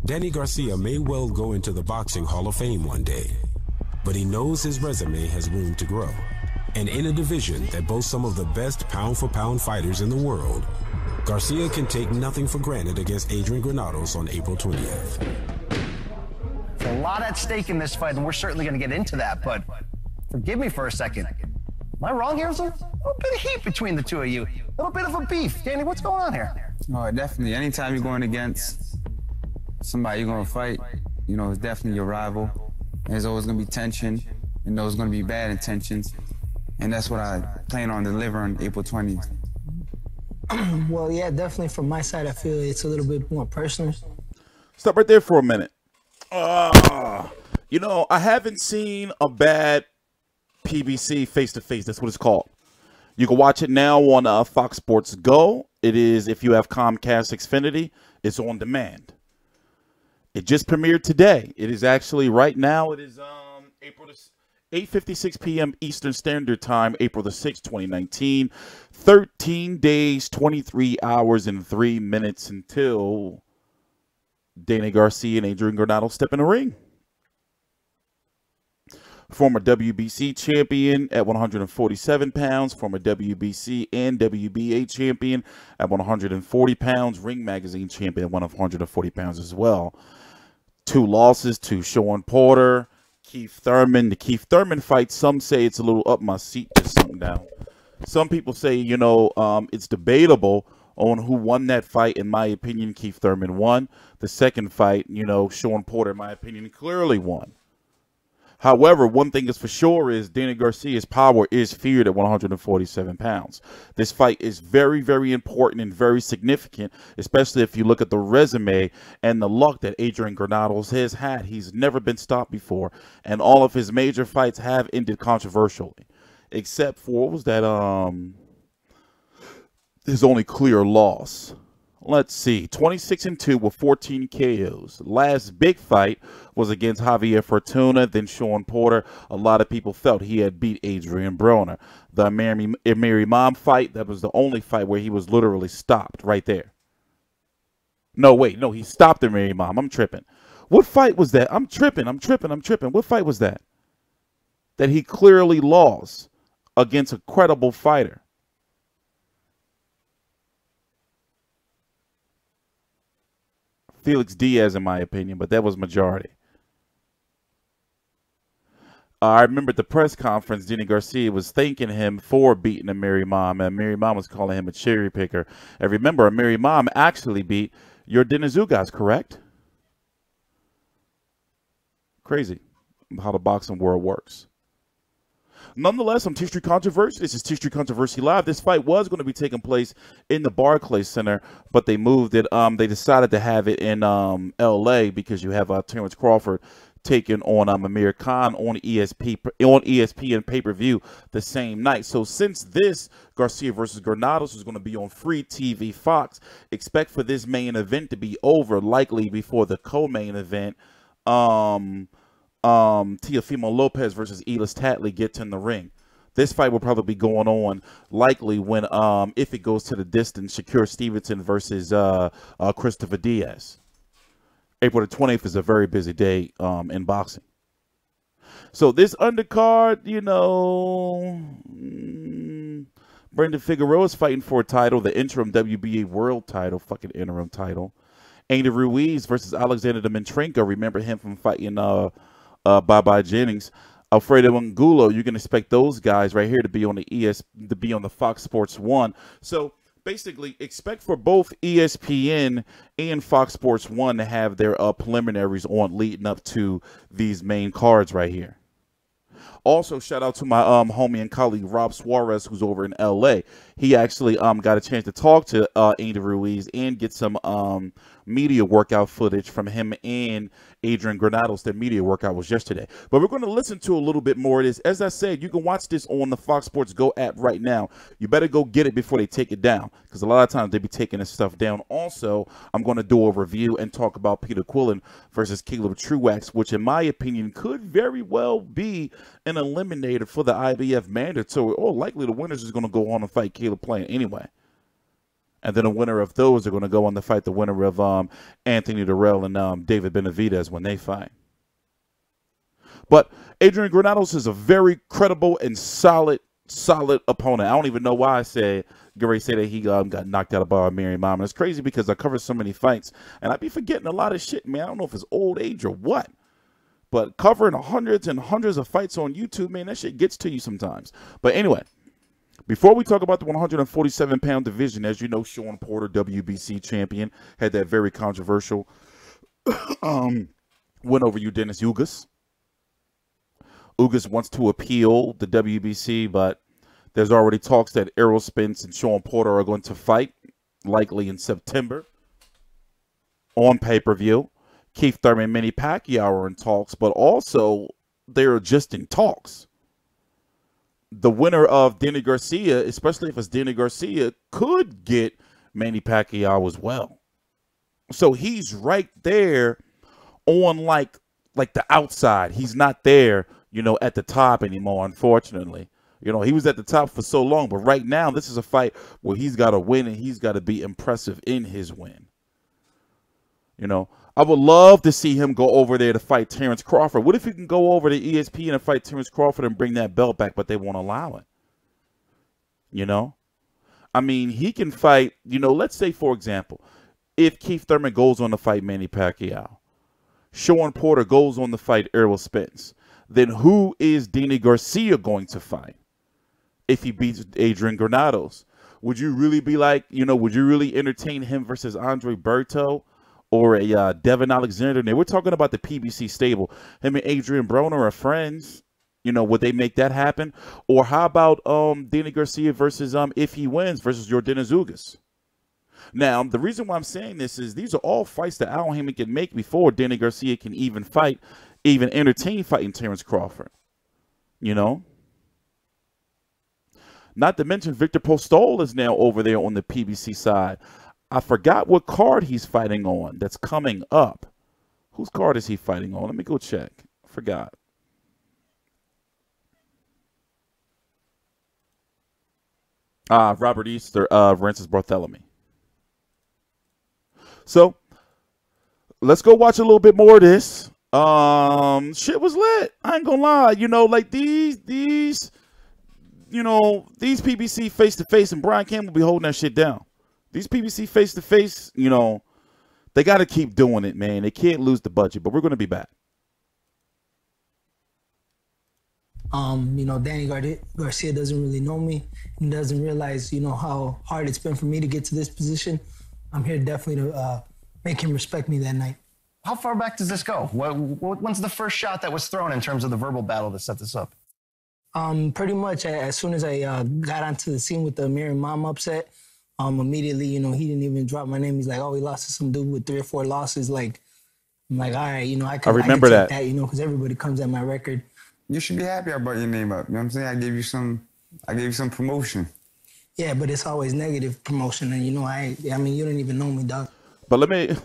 Danny Garcia may well go into the Boxing Hall of Fame one day, but he knows his resume has room to grow. And in a division that boasts some of the best pound-for-pound fighters in the world, Garcia can take nothing for granted against Adrian Granados on April 20th. There's a lot at stake in this fight, and we're certainly going to get into that, but forgive me for a second. Am I wrong here? There's a little bit of heat between the two of you. A little bit of a beef. Danny, what's going on here? Oh, definitely. Anytime you're going against somebody you're going to fight, you know, it's definitely your rival. There's always going to be tension, and there's going to be bad intentions. And that's what I plan on delivering April 20th. Well, yeah, definitely from my side, I feel it's a little bit more personal. Stop right there for a minute. You know, I haven't seen a bad PBC face-to-face. That's what it's called. You can watch it now on Fox Sports Go. It is, if you have Comcast Xfinity, it's on demand. It just premiered today. It is actually, right now, it is April 8:56 p.m. Eastern Standard Time, April the 6th, 2019. 13 days, 23 hours, and 3 minutes until Danny Garcia and Adrian Granados step in the ring. Former WBC champion at 147 pounds, former WBC and WBA champion at 140 pounds, Ring Magazine champion at 140 pounds as well. 2 losses to Shawn Porter, Keith Thurman. The Keith Thurman fight, some say it's a little up my seat, just something down. Some people say, you know, it's debatable on who won that fight. In my opinion, Keith Thurman won. The second fight, you know, Shawn Porter, in my opinion, clearly won. However, one thing is for sure is Danny Garcia's power is feared at 147 pounds. This fight is very, very important and very significant, especially if you look at the resume and the luck that Adrian Granados has had. He's never been stopped before, and all of his major fights have ended controversially, except for, what was that, his only clear loss. Let's see, 26-2 with 14 KOs. Last big fight was against Javier Fortuna, then Shawn Porter. A lot of people felt he had beat Adrian Broner. The Mary Mom fight, that was the only fight where he was literally stopped right there. No, wait, no, he stopped the Mary Mom. I'm tripping. What fight was that? I'm tripping. What fight was that? That he clearly lost against a credible fighter. Felix Diaz, in my opinion, but that was majority. I remember at the press conference, Danny Garcia was thanking him for beating a Mary Mom, and Mary Mom was calling him a cherry picker. And remember, a Mary Mom actually beat your Denizugas, correct? Crazy how the boxing world works. Nonetheless, I'm TstreeT Controversy. This is TstreeT Controversy Live. This fight was going to be taking place in the Barclays Center, but they moved it. They decided to have it in L.A. because you have Terrence Crawford taking on Amir Khan on ESPN pay-per-view the same night. So since this Garcia versus Granados is going to be on free TV Fox, expect for this main event to be over likely before the co-main event. Teofimo Lopez versus Elis Tatley gets in the ring. This fight will probably be going on likely when, if it goes to the distance, Shakur Stevenson versus Christopher Diaz. April the 20th is a very busy day in boxing. So this undercard, you know, Brandon Figueroa is fighting for a title, the interim WBA world title, fucking interim title. Andy Ruiz versus Alexander Dimitrenko. Remember him from fighting Bye-Bye Jennings. Alfredo Angulo, you can expect those guys right here to be on the Fox Sports 1. So basically, expect for both ESPN and Fox Sports 1 to have their preliminaries on leading up to these main cards right here. Also, shout out to my homie and colleague Rob Suarez, who's over in LA. He actually got a chance to talk to Andy Ruiz and get some media workout footage from him and Adrian Granados. Their media workout was yesterday. But we're going to listen to a little bit more of this. As I said, you can watch this on the Fox Sports Go app right now. You better go get it before they take it down, because a lot of times they be taking this stuff down. Also, I'm going to do a review and talk about Peter Quillen versus Caleb Truax, which in my opinion could very well be an eliminator for the IBF mandatory. Or likely the winners is going to go on and fight Caleb Plant anyway. And then the winner of those are going to go on to fight the winner of Anthony Durrell and David Benavidez when they fight. But Adrian Granados is a very credible and solid opponent. I don't even know why I said Gary said that he got knocked out by Mary Mom. And it's crazy because I cover so many fights, and I be forgetting a lot of shit, man. I don't know if it's old age or what. But covering hundreds and hundreds of fights on YouTube, man, that shit gets to you sometimes. But anyway, before we talk about the 147-pound division, as you know, Shawn Porter, WBC champion, had that very controversial win over Dennis Ugas. Ugas wants to appeal the WBC, but there's already talks that Errol Spence and Shawn Porter are going to fight, likely in September, on pay-per-view. Keith Thurman and Manny Pacquiao are in talks, but also they're just in talks. The winner of Danny Garcia, especially if it's Danny Garcia, could get Manny Pacquiao as well. So he's right there on like the outside. He's not there, you know, at the top anymore, unfortunately. You know, he was at the top for so long, but right now this is a fight where he's got to win and he's got to be impressive in his win. You know, I would love to see him go over there to fight Terrence Crawford. What if he can go over to ESPN and fight Terrence Crawford and bring that belt back, but they won't allow it? You know? I mean, he can fight, you know, let's say, for example, if Keith Thurman goes on to fight Manny Pacquiao, Shawn Porter goes on to fight Errol Spence, then who is Danny Garcia going to fight if he beats Adrian Granados? Would you really be like, you know, would you really entertain him versus Andre Berto? Or a Devin Alexander? Now, we're talking about the PBC stable. Him and Adrian Broner are friends. You know, would they make that happen? Or how about Danny Garcia versus, if he wins, versus Yordenis Ugas? Now, the reason why I'm saying this is these are all fights that Al Heyman can make before Danny Garcia can even fight, even entertain fighting Terrence Crawford. You know? Not to mention Victor Postol is now over there on the PBC side. I forgot what card he's fighting on that's coming up. Whose card is he fighting on? Let me go check. I forgot. Robert Easter, Francis Barthélemy. So, let's go watch a little bit more of this. Shit was lit. I ain't gonna lie. You know, like these PBC face-to-face, and Brian Campbell be holding that shit down. These PBC face-to-face, you know, they got to keep doing it, man. They can't lose the budget, but we're going to be back. You know, Danny Garcia doesn't really know me and doesn't realize, you know, how hard it's been for me to get to this position. I'm here definitely to make him respect me that night. How far back does this go? When's the first shot that was thrown in terms of the verbal battle that set this up? Pretty much as soon as I got onto the scene with the Mary Mom upset, immediately, you know, he didn't even drop my name. He's like, oh, he lost to some dude with 3 or 4 losses. Like, I'm like, all right, you know, I remember that, you know, because everybody comes at my record. You should be happy I brought your name up. You know what I'm saying? I gave you some promotion. Yeah, but it's always negative promotion. And, you know, I mean, you don't even know me, dog. But let me...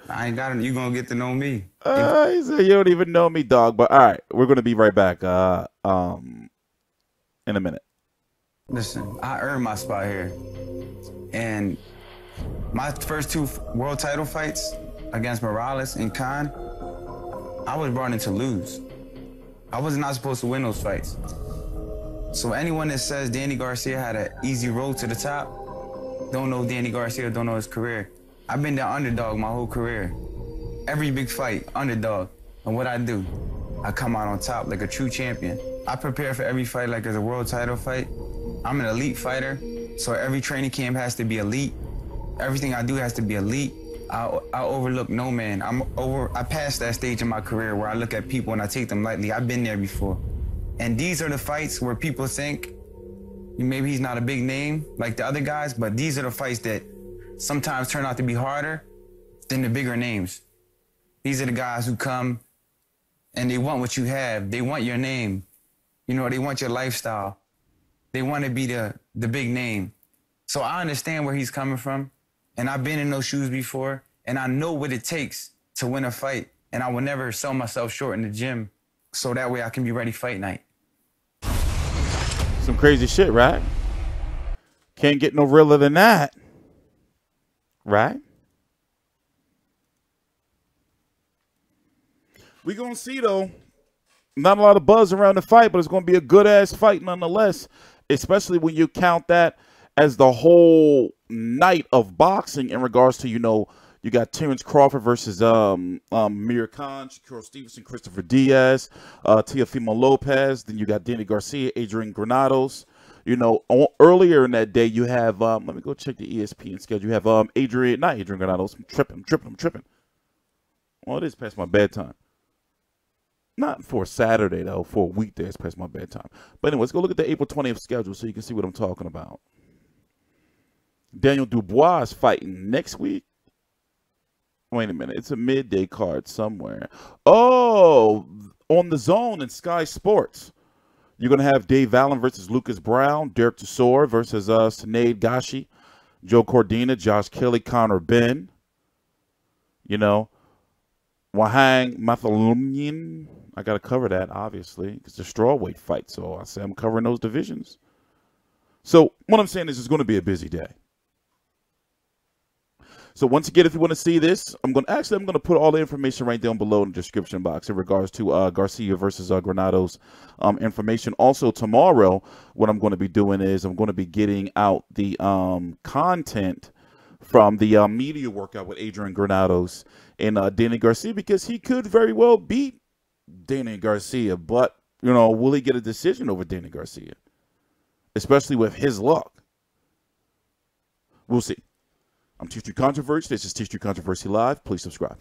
I ain't got it. You going to get to know me. He said, you don't even know me, dog. But, all right, we're going to be right back in a minute. Listen, I earned my spot here. And my first 2 world title fights against Morales and Khan, I was brought in to lose. I was not supposed to win those fights. So anyone that says Danny Garcia had an easy road to the top, don't know Danny Garcia, don't know his career. I've been the underdog my whole career. Every big fight, underdog. And what I do, I come out on top like a true champion. I prepare for every fight like it's a world title fight. I'm an elite fighter, so every training camp has to be elite. Everything I do has to be elite. I overlook no man. I passed that stage in my career where I look at people and I take them lightly. I've been there before. And these are the fights where people think maybe he's not a big name like the other guys, but these are the fights that sometimes turn out to be harder than the bigger names. These are the guys who come and they want what you have. They want your name. You know, they want your lifestyle. They want to be the big name. So I understand where he's coming from, and I've been in those shoes before, and I know what it takes to win a fight, and I will never sell myself short in the gym so that way I can be ready fight night. Some crazy shit, right? Can't get no realer than that. Right? We're going to see, though. Not a lot of buzz around the fight, but it's going to be a good-ass fight nonetheless, especially when you count that as the whole night of boxing in regards to, you know, you got Terrence Crawford versus Amir Khan, Shakur Stevenson, Christopher Diaz, Teofimo Lopez. Then you got Danny Garcia, Adrian Granados. You know, earlier in that day, you have, let me go check the ESPN schedule. You have not Adrian Granados. I'm tripping. Well, it is past my bedtime. Not for Saturday, though. For a weekday, it's past my bedtime. But anyways, go look at the April 20th schedule so you can see what I'm talking about. Daniel Dubois is fighting next week. Wait a minute. It's a midday card somewhere. Oh, on the Zone and Sky Sports. You're going to have Dave Allen versus Lucas Brown, Derek Chisora versus Sinead Gashi, Joe Cordina, Josh Kelly, Connor Ben. You know, Wahang Mathalunian. I got to cover that, obviously. It's a strawweight fight, so I say I'm covering those divisions. So what I'm saying is it's going to be a busy day. So once again, if you want to see this, I'm going to put all the information right down below in the description box in regards to Garcia versus Granados information. Also, tomorrow, what I'm going to be doing is I'm going to be getting out the content from the media workout with Adrian Granados and Danny Garcia, because he could very well beat Danny Garcia, but, you know, will he get a decision over Danny Garcia? Especially with his luck. We'll see. I'm TstreeT Controversy. This is TstreeT Controversy Live. Please subscribe.